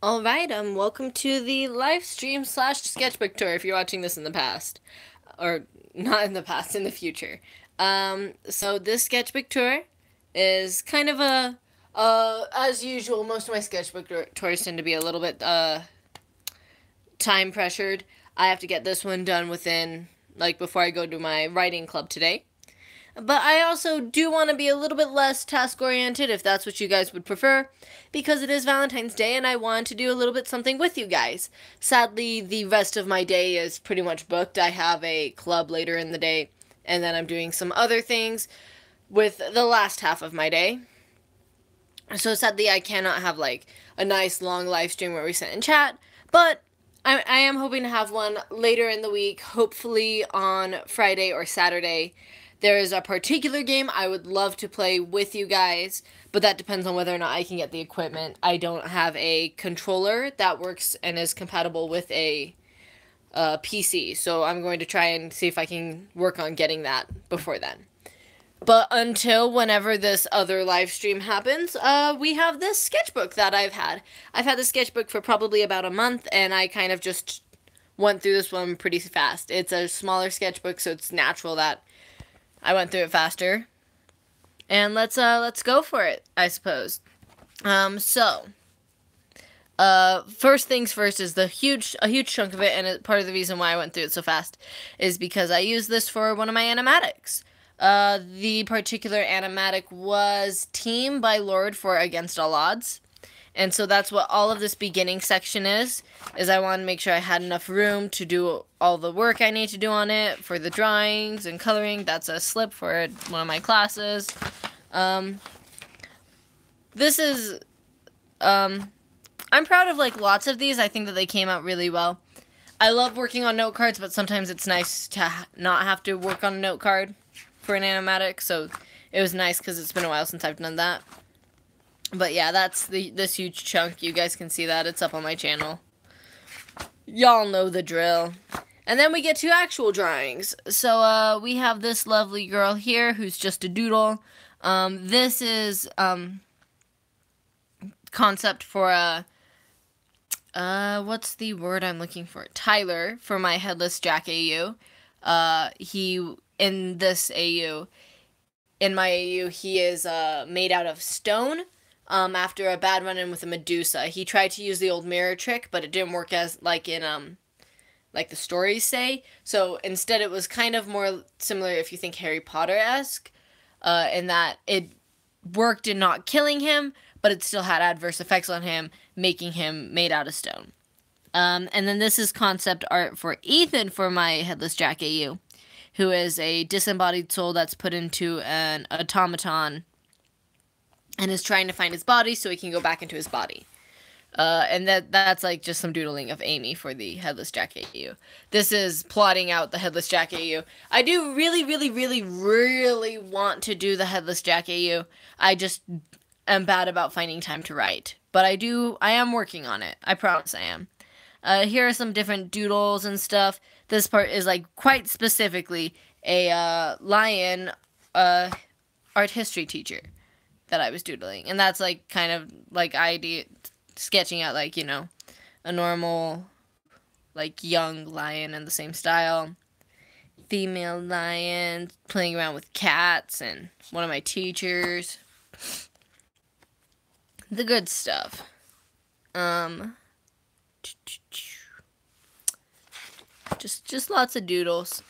Alright, welcome to the live stream slash sketchbook tour if you're watching this in the past. Or, not in the past, in the future. So this sketchbook tour is kind of as usual, most of my sketchbook tours tend to be a little bit, time pressured. I have to get this one done within, before I go to my writing club today. But I also do want to be a little bit less task-oriented, if that's what you guys would prefer, because it is Valentine's Day and I want to do a little bit something with you guys. Sadly, the rest of my day is pretty much booked. I have a club later in the day, and then I'm doing some other things with the last half of my day. So sadly, I cannot have, a nice long live stream where we sit and chat, but I am hoping to have one later in the week, hopefully on Friday or Saturday. There is a particular game I would love to play with you guys, but that depends on whether or not I can get the equipment. I don't have a controller that works and is compatible with a PC, so I'm going to try and see if I can work on getting that before then. But until whenever this other live stream happens, we have this sketchbook that I've had. I've had this sketchbook for probably about a month, and I kind of just went through this one pretty fast. It's a smaller sketchbook, so it's natural that I went through it faster. And let's go for it, I suppose. First things first is a huge chunk of it, and part of the reason why I went through it so fast is because I used this for one of my animatics. The particular animatic was Team by Lord for Against All Odds. And so that's what all of this beginning section is I want to make sure I had enough room to do all the work I need to do on it for the drawings and coloring. That's a slip for one of my classes. This is, I'm proud of, lots of these. I think that they came out really well. I love working on note cards, but sometimes it's nice to not have to work on a note card for an animatic, so it was nice because it's been a while since I've done that. But yeah, that's this huge chunk. You guys can see that. It's up on my channel. Y'all know the drill. And then we get to actual drawings. So we have this lovely girl here who's just a doodle. This is concept for what's the word I'm looking for? Tyler, for my Headless Jack AU. He, in this AU, in my AU, he is made out of stone. After a bad run-in with a Medusa. He tried to use the old mirror trick, but it didn't work as, like the stories say. So instead it was kind of more similar, if you think Harry Potter-esque, in that it worked in not killing him, but it still had adverse effects on him, making him made out of stone. And then this is concept art for Ethan for my Headless Jack AU, who is a disembodied soul that's put into an automaton and is trying to find his body so he can go back into his body. And that's just some doodling of Amy for the Headless Jack AU. This is plotting out the Headless Jack AU. I do really, really, really, really want to do the Headless Jack AU. I just am bad about finding time to write. But I am working on it. I promise I am. Here are some different doodles and stuff. This part is quite specifically a lion art history teacher that I was doodling. And that's kind of idea sketching out a normal young lion in the same style. Female lion playing around with cats and one of my teachers. The good stuff. Just lots of doodles.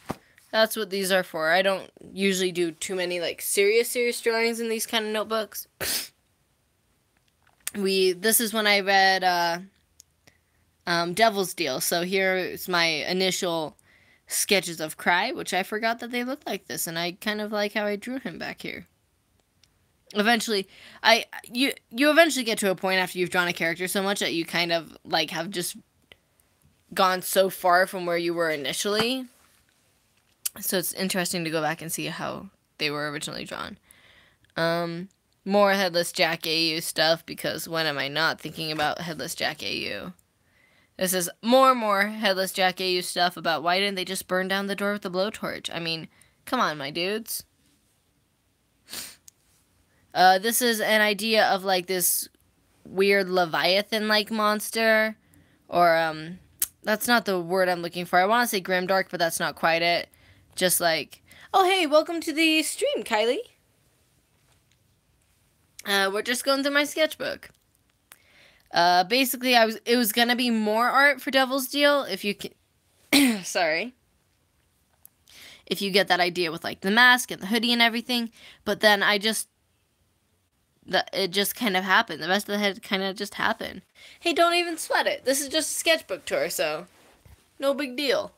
That's what these are for. I don't usually do too many, serious drawings in these kind of notebooks. This is when I read, Devil's Deal. So here is my initial sketches of Cry, which I forgot that they looked like this, and I kind of like how I drew him back here. Eventually, you eventually get to a point after you've drawn a character so much that you kind of, have just gone so far from where you were initially. So it's interesting to go back and see how they were originally drawn. More Headless Jack AU stuff, because when am I not thinking about Headless Jack AU? This is more Headless Jack AU stuff about why didn't they just burn down the door with the blowtorch? I mean, come on, my dudes. This is an idea of this weird Leviathan-like monster. Or, that's not the word I'm looking for. I want to say grimdark, but that's not quite it. Just like, oh, hey, welcome to the stream, Kylie. We're just going through my sketchbook. Basically, it was gonna be more art for Devil's Deal, if you can, sorry. If you get that idea with, like, the mask and the hoodie and everything, but then it just kind of happened. The rest of the head kind of just happened. Hey, don't even sweat it. This is just a sketchbook tour, so no big deal.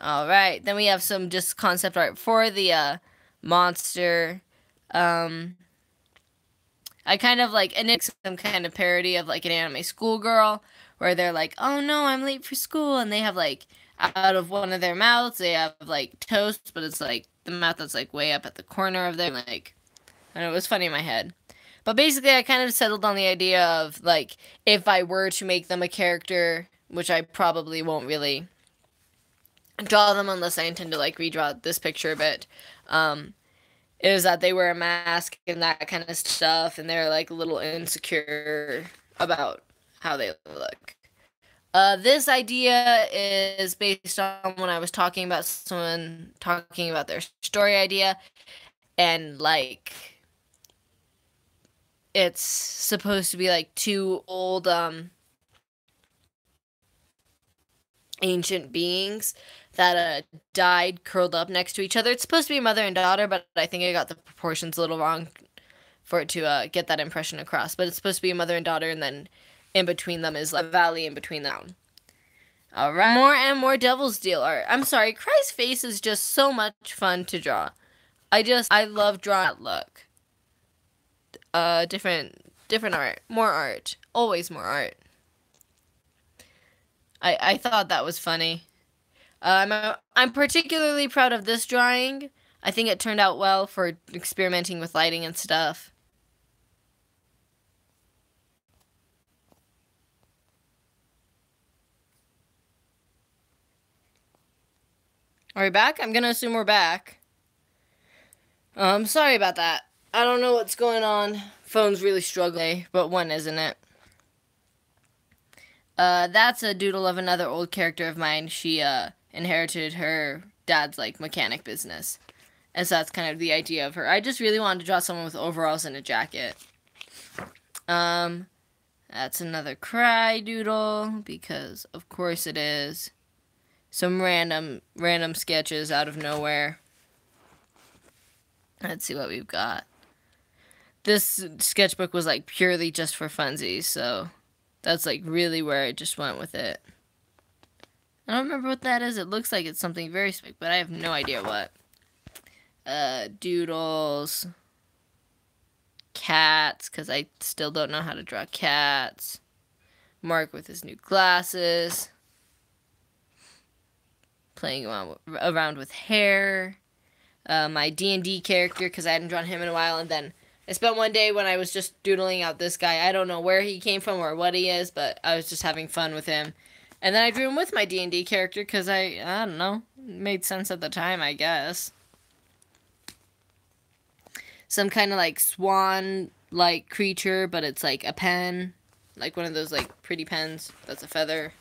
Alright, then we have some just concept art for the monster. I kind of like, and it's some kind of parody of like an anime schoolgirl, where they're like, oh no, I'm late for school, and they have like, out of one of their mouths, they have like toast, but it's like the mouth that's like way up at the corner of their, like, I don't know, it was funny in my head. But basically, I kind of settled on the idea of, like, if I were to make them a character, which I probably won't really draw them unless I intend to, like, redraw this picture a bit, is that they wear a mask and that kind of stuff, and they're, like, a little insecure about how they look. This idea is based on when I was talking about someone talking about their story idea, and, like, it's supposed to be, like, two old, ancient beings that, died curled up next to each other. It's supposed to be mother and daughter, but I think I got the proportions a little wrong for it to, get that impression across. But it's supposed to be a mother and daughter, and then in between them is a valley in between them. Alright, more and more Devil's Deal art. I'm sorry, Cry's face is just so much fun to draw. I love drawing that look. Different art. More art. Always more art. I thought that was funny. I'm particularly proud of this drawing. I think it turned out well for experimenting with lighting and stuff. Are we back? I'm gonna assume we're back. Sorry about that. I don't know what's going on. Phone's really struggling, but one isn't it? That's a doodle of another old character of mine. She, inherited her dad's, like, mechanic business. And so that's kind of the idea of her. I just really wanted to draw someone with overalls and a jacket. That's another Cry doodle, because of course it is. Some random sketches out of nowhere. Let's see what we've got. This sketchbook was, like, purely just for funsies, so that's, like, really where I just went with it. I don't remember what that is. It looks like it's something very specific, but I have no idea what. Doodles. Cats, because I still don't know how to draw cats. Mark with his new glasses. Playing around with hair. My D&D character, because I hadn't drawn him in a while, and then I spent one day when I was just doodling out this guy. I don't know where he came from or what he is, but I was just having fun with him. And then I drew him with my D&D character, because I don't know, it made sense at the time, I guess. Some kind of, like, swan-like creature, but it's, like, a pen. Like one of those, like, pretty pens that's a feather.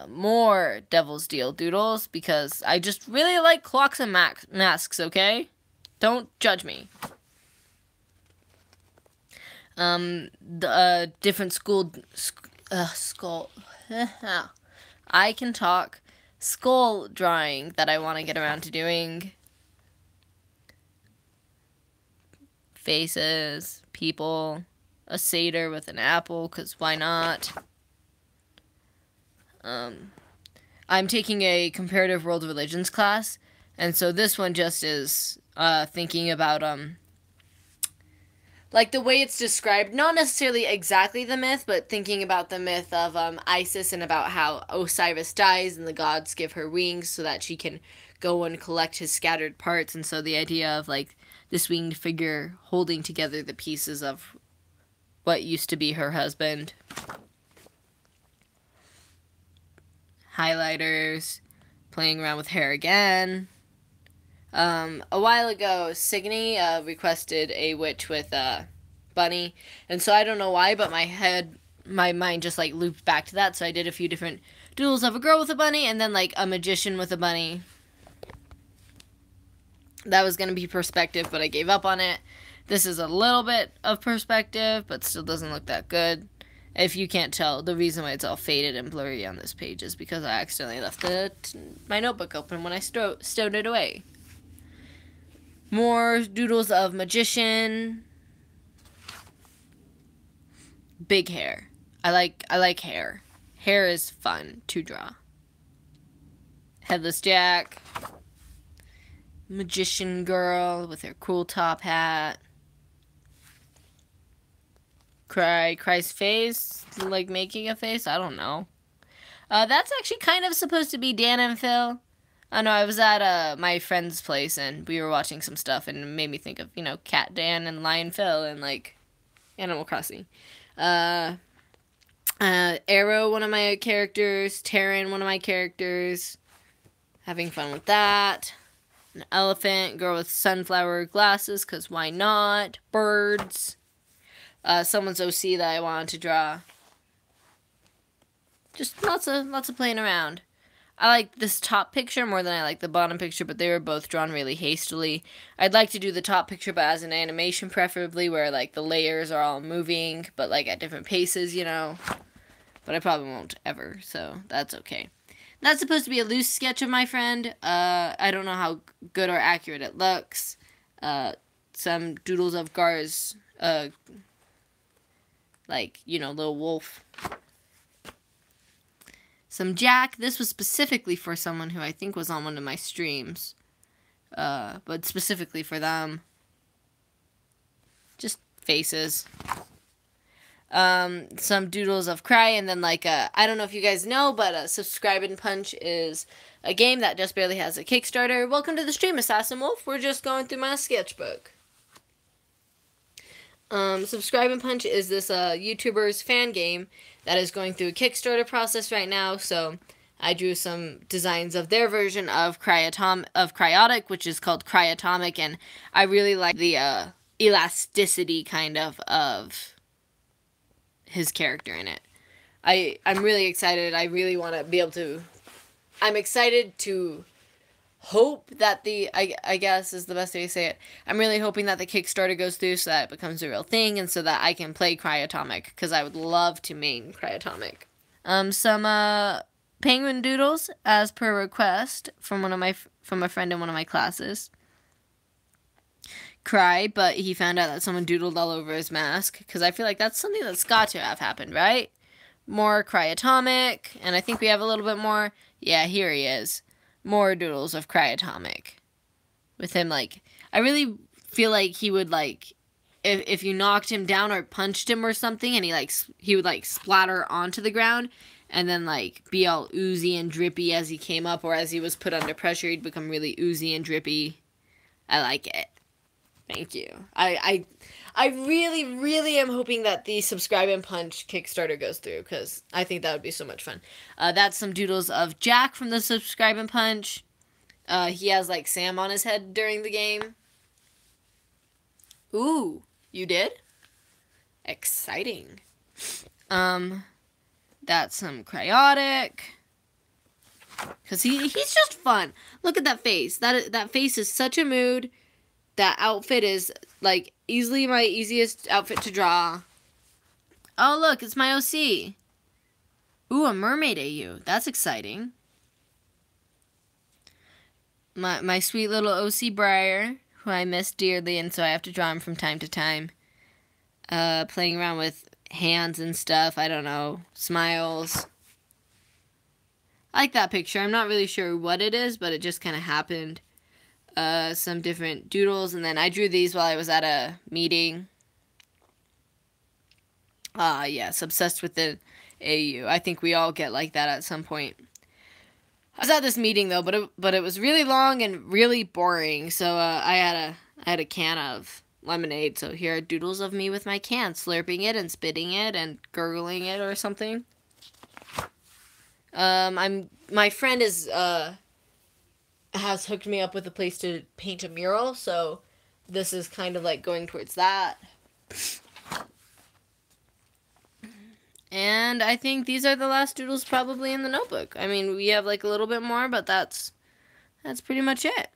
More Devil's Deal doodles, because I just really like clocks and masks, okay? Don't judge me. Different skull... I can talk. Skull drawing that I want to get around to doing. Faces, people, a satyr with an apple, because why not? I'm taking a comparative world religions class, and so this one just is thinking about like the way it's described, not necessarily exactly the myth, but thinking about the myth of Isis and about how Osiris dies and the gods give her wings so that she can go and collect his scattered parts. And so the idea of like this winged figure holding together the pieces of what used to be her husband. Highlighters, playing around with hair again. A while ago, Signe requested a witch with a bunny, and so I don't know why, but my mind just like looped back to that. So I did a few different doodles of a girl with a bunny, and then like a magician with a bunny. That was gonna be perspective, but I gave up on it. This is a little bit of perspective, but still doesn't look that good. If you can't tell, the reason why it's all faded and blurry on this page is because I accidentally left my notebook open when I stowed it away. More doodles of magician. Big hair. I like hair. Hair is fun to draw. Headless Jack. Magician girl with her cool top hat. Cry's face, like making a face. I don't know. That's actually kind of supposed to be Dan and Phil. I know I was at my friend's place and we were watching some stuff and it made me think of, you know, Cat Dan and Lion Phil and like Animal Crossing. Arrow, one of my characters. Terran, one of my characters. Having fun with that. An elephant, girl with sunflower glasses, because why not? Birds. Someone's OC that I wanted to draw. Just lots of playing around. I like this top picture more than I like the bottom picture, but they were both drawn really hastily. I'd like to do the top picture, but as an animation preferably, where like the layers are all moving, but like at different paces, you know. But I probably won't ever, so that's okay. That's supposed to be a loose sketch of my friend. I don't know how good or accurate it looks. Some doodles of Gar's, like, you know, little wolf. Some Jack. This was specifically for someone who I think was on one of my streams. But specifically for them. Just faces. Some doodles of Cry, and then like I don't know if you guys know, but Subscribe and Punch is a game that just barely has a Kickstarter. Welcome to the stream, Assassin Wolf. We're just going through my sketchbook. Subscribe and Punch is this YouTuber's fan game that is going through a Kickstarter process right now, so I drew some designs of their version of Cryotic, which is called Cryatomic, and I really like the elasticity kind of his character in it. I'm really excited. I really want to be able to... I'm excited to hope that I guess is the best way to say it. I'm really hoping that the Kickstarter goes through so that it becomes a real thing and so that I can play Cryatomic, because I would love to main Cryatomic. Some penguin doodles as per request from a friend in one of my classes. Cry, but he found out that someone doodled all over his mask, because I feel like that's something that's got to have happened, right? More Cryatomic, and I think we have a little bit more. Yeah, here he is. More doodles of Cryatomic. With him, like, I really feel like he would, like, if you knocked him down or punched him or something, and he would, like, splatter onto the ground, and then, like, be all oozy and drippy as he came up, or as he was put under pressure, he'd become really oozy and drippy. I like it. Thank you. I really, really am hoping that the Subscribe and Punch Kickstarter goes through, because I think that would be so much fun. That's some doodles of Jack from the Subscribe and Punch. He has, like, Sam on his head during the game. Ooh, you did? Exciting. That's some Cryotic. Because he's just fun. Look at that face. That face is such a mood. That outfit is, like, easily my easiest outfit to draw. Oh, look, it's my OC. Ooh, a mermaid AU. That's exciting. My sweet little OC Briar, who I miss dearly, and so I have to draw him from time to time. Playing around with hands and stuff. I don't know. Smiles. I like that picture. I'm not really sure what it is, but it just kind of happened. Some different doodles, and then I drew these while I was at a meeting. Yes, obsessed with the AU. I think we all get like that at some point. I was at this meeting though, but it was really long and really boring. So I had a can of lemonade. So here are doodles of me with my can, slurping it and spitting it and gurgling it or something. My friend is has hooked me up with a place to paint a mural, so this is kind of like going towards that. And I think these are the last doodles probably in the notebook. I mean, we have like a little bit more, but that's pretty much it.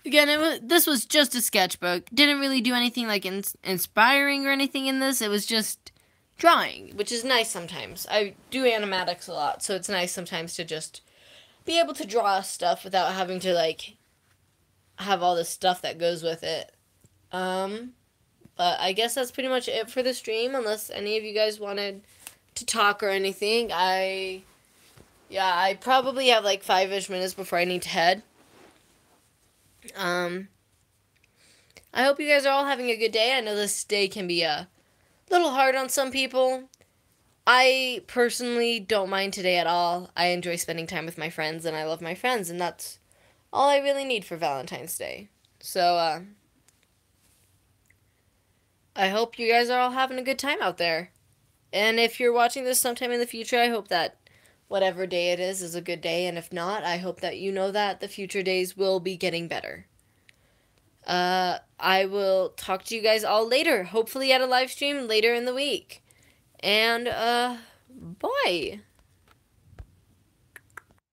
Again, this was just a sketchbook. Didn't really do anything like inspiring or anything in this. It was just drawing, which is nice sometimes. I do animatics a lot, so it's nice sometimes to just be able to draw stuff without having to like have all this stuff that goes with it. But I guess that's pretty much it for the stream, unless any of you guys wanted to talk or anything. I probably have like 5-ish minutes before I need to head. I hope you guys are all having a good day. I know this day can be a little hard on some people. I personally don't mind today at all. I enjoy spending time with my friends, and I love my friends, and that's all I really need for Valentine's Day. So, I hope you guys are all having a good time out there. And if you're watching this sometime in the future, I hope that whatever day it is a good day. And if not, I hope that you know that the future days will be getting better. I will talk to you guys all later. Hopefully at a live stream later in the week. And, bye.